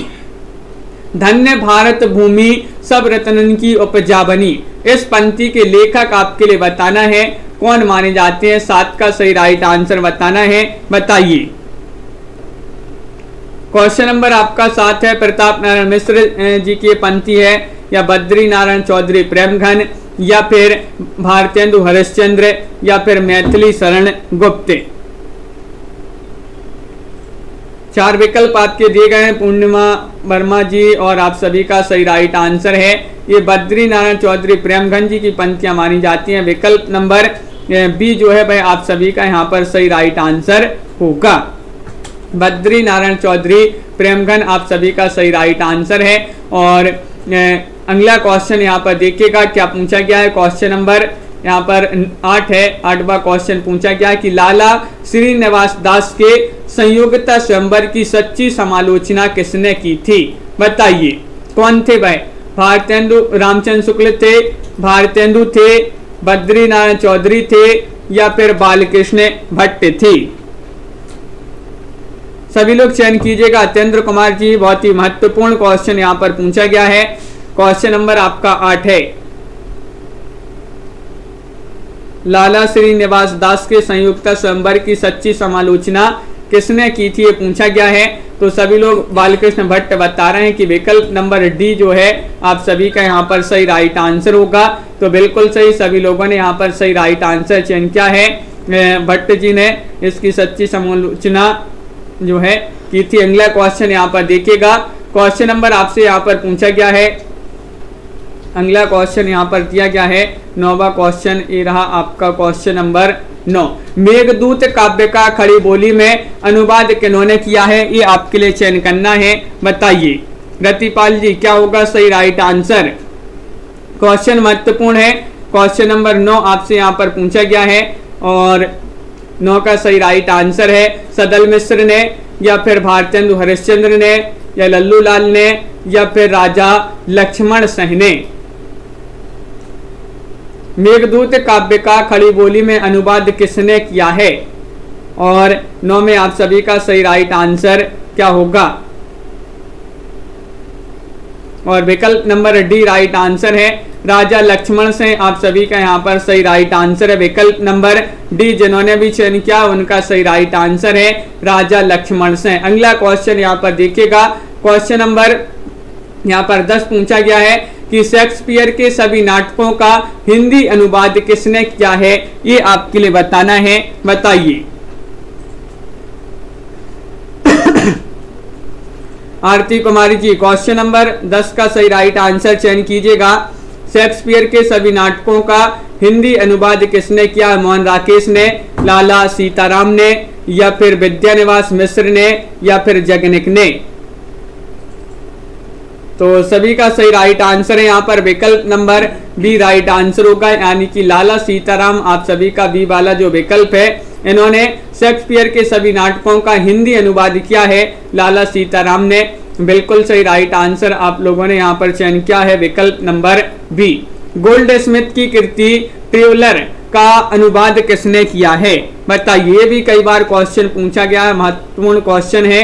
धन्य भारत भूमि सब रत्नन की उपजा बनी। इस पंक्ति के लेखक आपके लिए बताना है, कौन माने जाते हैं? 7 का सही राइट आंसर बताना है, बताइए। क्वेश्चन नंबर आपका 7 है, प्रताप नारायण मिश्र जी की पंक्ति है, या बद्री नारायण चौधरी प्रेमघन, या फिर भारतेंदु हरिश्चंद्र, या फिर मैथिली शरण गुप्त। 4 विकल्प आपके दिए गए हैं पूर्णिमा वर्मा जी, और आप सभी का सही राइट आंसर है ये बद्री नारायण चौधरी प्रेमघन जी की पंक्तियां मानी जाती हैं। विकल्प नंबर बी जो है वह आप सभी का यहाँ पर सही राइट आंसर होगा। बद्री नारायण चौधरी प्रेमघन आप सभी का सही राइट आंसर है। और अगला क्वेश्चन यहाँ पर देखिएगा क्या पूछा गया है। क्वेश्चन नंबर यहाँ पर 8 है, 8वां क्वेश्चन पूछा गया है कि लाला श्रीनिवास दास के संयोगिता स्वयंवर की सच्ची समालोचना किसने की थी? बताइए कौन थे वह? भारतेंदु रामचंद्र शुक्ल थे, भारतेंदु थे, बद्री नारायण चौधरी थे, या फिर बालकृष्ण भट्ट थी। सभी लोग चयन कीजिएगा। अत्येंद्र कुमार जी, बहुत ही महत्वपूर्ण क्वेश्चन यहाँ पर पूछा गया है। क्वेश्चन नंबर आपका 8 है, लाला श्रीनिवास दास के संयुक्त स्वयंवर की सच्ची समालोचना किसने की थी ये पूछा गया है। तो सभी लोग बालकृष्ण भट्ट बता रहे हैं कि विकल्प नंबर डी जो है आप सभी का यहाँ पर सही राइट आंसर होगा। तो बिल्कुल सही, सभी लोगों ने यहाँ पर सही राइट आंसर चयन किया है। भट्ट जी ने इसकी सच्ची समालोचना जो है की थी। अगला क्वेश्चन यहाँ पर देखिएगा। क्वेश्चन नंबर आपसे यहाँ पर पूछा गया है, अगला क्वेश्चन यहाँ पर दिया गया है 9वां क्वेश्चन, ये रहा आपका क्वेश्चन नंबर 9। मेघदूत काव्य का खड़ी बोली में अनुवाद किन्होंने किया है ये आपके लिए चयन करना है, बताइए। रतिपाल जी क्या होगा सही राइट आंसर? क्वेश्चन महत्वपूर्ण है। क्वेश्चन नंबर 9 आपसे यहाँ पर पूछा गया है और 9 का सही राइट आंसर है सदल मिश्र ने, या फिर भारतेंदु हरिश्चंद्र ने, या लल्लू लाल ने, या फिर राजा लक्ष्मण सिंह ने। मेघदूत काव्य का खड़ी बोली में अनुवाद किसने किया है? और 9 में आप सभी का सही राइट आंसर क्या होगा? और विकल्प नंबर डी राइट आंसर है। राजा लक्ष्मण सेन आप सभी का यहाँ पर सही राइट आंसर है। विकल्प नंबर डी जिन्होंने भी चयन किया उनका सही राइट आंसर है राजा लक्ष्मण सेन। अगला क्वेश्चन यहाँ पर देखिएगा, क्वेश्चन नंबर यहाँ पर 10 पूछा गया है कि शेक्सपियर के सभी नाटकों का हिंदी अनुवाद किसने किया है? ये आपके लिए बताना है, बताइए। आरती कुमारी जी क्वेश्चन नंबर 10 का सही राइट आंसर चयन कीजिएगा। शेक्सपियर के सभी नाटकों का हिंदी अनुवाद किसने किया? मोहन राकेश ने, लाला सीताराम ने, या फिर विद्यानिवास मिश्र ने, या फिर जगनिक ने? तो सभी का सही राइट आंसर है यहाँ पर विकल्प नंबर बी राइट आंसर होगा, यानी कि लाला सीताराम आप सभी का बी वाला जो विकल्प है, इन्होंने शेक्सपियर के सभी नाटकों का हिंदी अनुवाद किया है लाला सीताराम ने। बिल्कुल सही राइट आंसर आप लोगों ने यहाँ पर चयन किया है विकल्प नंबर बी। गोल्ड स्मिथ की कृति ट्रेवलर का अनुवाद किसने किया है? बताइए, ये भी कई बार क्वेश्चन पूछा गया है, महत्वपूर्ण क्वेश्चन है।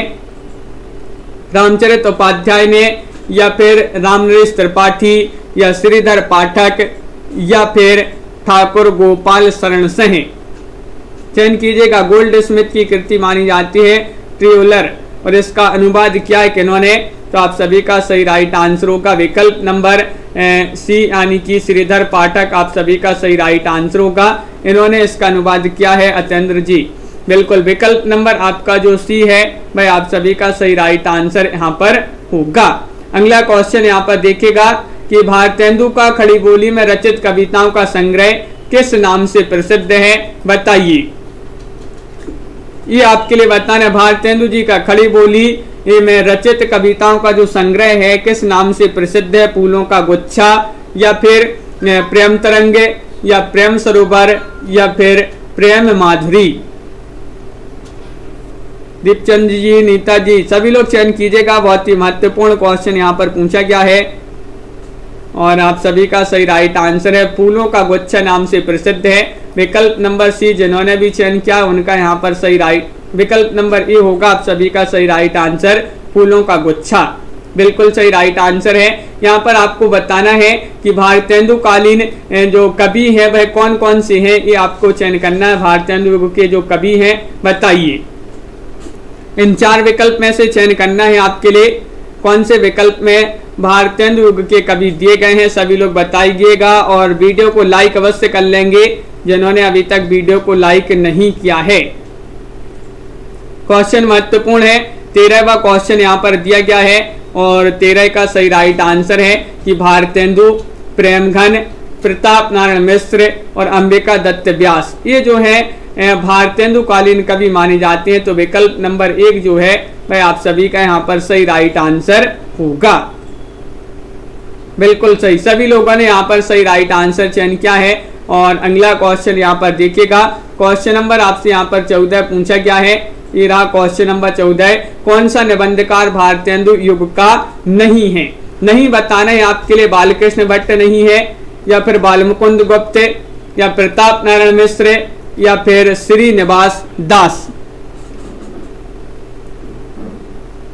रामचरित उपाध्याय ने, या फिर रामनरेश त्रिपाठी, या श्रीधर पाठक, या फिर ठाकुर गोपाल शरण सिंह? चयन कीजिएगा। गोल्ड स्मिथ की कृति मानी जाती है ट्रेवलर, और इसका अनुवाद किया है किन्होंने? तो आप सभी का सही राइट आंसर होगा विकल्प नंबर सी, यानी कि श्रीधर पाठक आप सभी का सही राइट आंसर होगा। इन्होंने इसका अनुवाद किया है अतेंद्र जी। बिल्कुल विकल्प नंबर आपका जो सी है भाई आप सभी का सही राइट आंसर यहाँ पर होगा। अगला क्वेश्चन यहाँ पर देखिएगा कि भारतेंदु का खड़ी बोली में रचित कविताओं का संग्रह किस नाम से प्रसिद्ध है? बताइए, ये आपके लिए बताना है। भारतेंदु जी का खड़ी बोली में रचित कविताओं का जो संग्रह है किस नाम से प्रसिद्ध है? फूलों का गुच्छा, या फिर प्रेम तरंग, या प्रेम सरोवर, या फिर प्रेम माधुरी? दीपचंद जी, नीता जी, सभी लोग चयन कीजिएगा। बहुत ही महत्वपूर्ण क्वेश्चन यहाँ पर पूछा गया है और आप सभी का सही राइट आंसर है फूलों का गुच्छा नाम से प्रसिद्ध है। विकल्प नंबर सी जिन्होंने भी चयन किया उनका यहाँ पर सही राइट विकल्प नंबर ए होगा आप सभी का सही राइट आंसर फूलों का गुच्छा। बिल्कुल सही राइट आंसर है। यहाँ पर आपको बताना है कि भारतेंदु कालीन जो कवि है वह कौन कौन से हैं, ये आपको चयन करना है। भारतेंदु के जो कवि हैं बताइए, इन 4 विकल्प में से चयन करना है आपके लिए। कौन से विकल्प में भारतेंदु युग के कवि दिए गए हैं सभी लोग बताइएगा, और वीडियो को लाइक अवश्य कर लेंगे जिन्होंने अभी तक वीडियो को लाइक नहीं किया है। क्वेश्चन महत्वपूर्ण है। 13वां क्वेश्चन यहाँ पर दिया गया है और 13 का सही राइट आंसर है कि भारतेंदु, प्रेमघन, प्रताप नारायण मिश्र और अंबिका दत्त व्यास ये जो है भारतेंदु कालीन कवि माने जाते हैं। तो विकल्प नंबर 1 जो है वह आप सभी का यहाँ पर सही राइट आंसर होगा। बिल्कुल सही, सभी लोगों ने यहाँ पर सही राइट आंसर चयन किया है। और अगला क्वेश्चन यहाँ पर देखिएगा, क्वेश्चन नंबर आपसे यहाँ पर 14 पूछा गया है। ये रहा क्वेश्चन नंबर 14। कौन सा निबंधकार भारतेंदु युग का नहीं है? नहीं बताना है आपके लिए। बालकृष्ण भट्ट नहीं है, या फिर बालमुकुंद गुप्त, या प्रताप नारायण मिश्र, या फिर श्रीनिवास दास?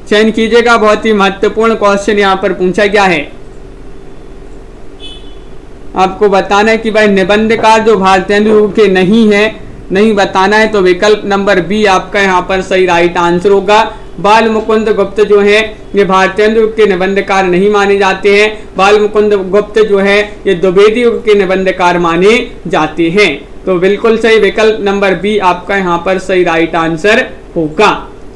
चयन कीजिएगा। बहुत ही महत्वपूर्ण क्वेश्चन यहाँ पर पूछा गया है। आपको बताना है कि भाई निबंधकार जो भारतेंदु युग के नहीं है, नहीं बताना है। तो विकल्प नंबर बी आपका यहाँ पर सही राइट आंसर होगा। बाल मुकुंद गुप्त जो है ये भारतेंदु युग के निबंधकार नहीं माने जाते हैं। बाल मुकुंद गुप्त जो है ये द्विवेदी युग के निबंधकार माने जाते हैं। तो बिल्कुल सही, विकल्प नंबर बी आपका यहाँ पर सही राइट आंसर होगा।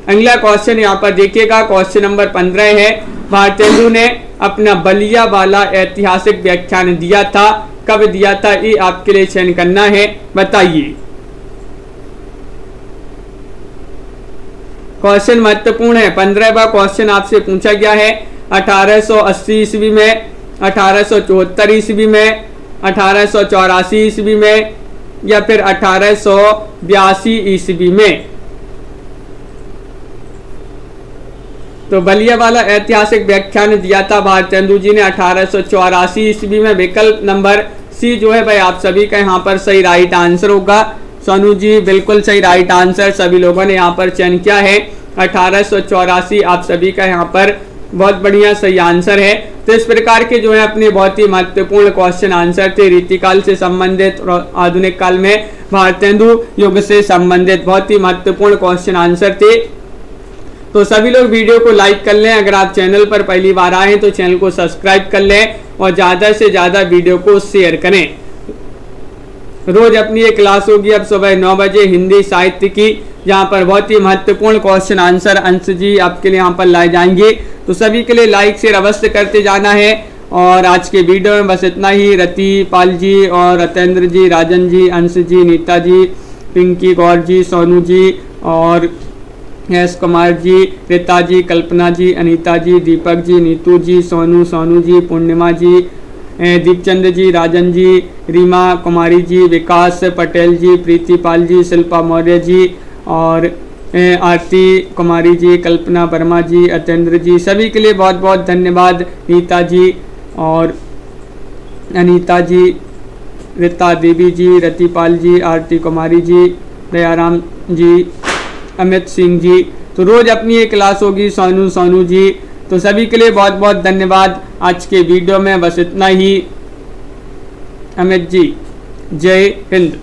अगला क्वेश्चन यहाँ पर देखिएगा, क्वेश्चन नंबर 15 है। भारतेंदु ने अपना बलिया वाला ऐतिहासिक व्याख्यान दिया था, कब दिया था? ये आपके लिए चयन करना है, बताइए। क्वेश्चन महत्वपूर्ण है। 15वां क्वेश्चन आपसे पूछा गया है 1880 ईस्वी में, 1874 ईस्वी में, 1884 ईस्वी में, या फिर 1882 ईस्वी में? तो बलिया वाला ऐतिहासिक व्याख्यान दिया था भारतेंदु जी ने 1884 ईस्वी में। विकल्प नंबर सी जो है भाई आप सभी का यहाँ पर सही राइट आंसर होगा। सोनू जी बिल्कुल सही राइट आंसर सभी लोगों ने यहाँ पर चयन किया है। 1884 आप सभी का यहाँ पर बहुत बढ़िया सही आंसर है। तो इस प्रकार के जो है अपने बहुत ही महत्वपूर्ण क्वेश्चन आंसर थे रीतिकाल से संबंधित और आधुनिक काल में भारतेंदु युग से संबंधित बहुत ही महत्वपूर्ण क्वेश्चन आंसर थे। तो सभी लोग वीडियो को लाइक कर लें, अगर आप चैनल पर पहली बार आए हैं तो चैनल को सब्सक्राइब कर लें और ज़्यादा से ज़्यादा वीडियो को शेयर करें। रोज अपनी एक क्लास होगी अब सुबह 9 बजे हिंदी साहित्य की, जहाँ पर बहुत ही महत्वपूर्ण क्वेश्चन आंसर अंश जी आपके लिए यहाँ पर लाए जाएंगे। तो सभी के लिए लाइक शेयर अवश्य करते जाना है। और आज के वीडियो में बस इतना ही। रति पाल जी और अतेंद्र जी, राजन जी, अंश जी, नीता जी, पिंकी गौर जी, सोनू जी और एस कुमार जी, रीता जी, कल्पना जी, अनीता जी, दीपक जी, नीतू जी, सोनू जी, पूर्णिमा जी, दीपचंद जी, राजन जी, रीमा कुमारी जी, विकास पटेल जी, प्रीति पाल जी, शिल्पा मौर्य जी और आरती कुमारी जी, कल्पना वर्मा जी, अतेंद्र जी, सभी के लिए बहुत बहुत धन्यवाद। नीता जी और अनीता जी, रीता देवी जी, रतिपाल जी, आरती कुमारी जी, दयाराम जी, अमित सिंह जी। तो रोज अपनी एक क्लास होगी सोनू जी। तो सभी के लिए बहुत बहुत धन्यवाद। आज के वीडियो में बस इतना ही। अमित जी, जय हिंद।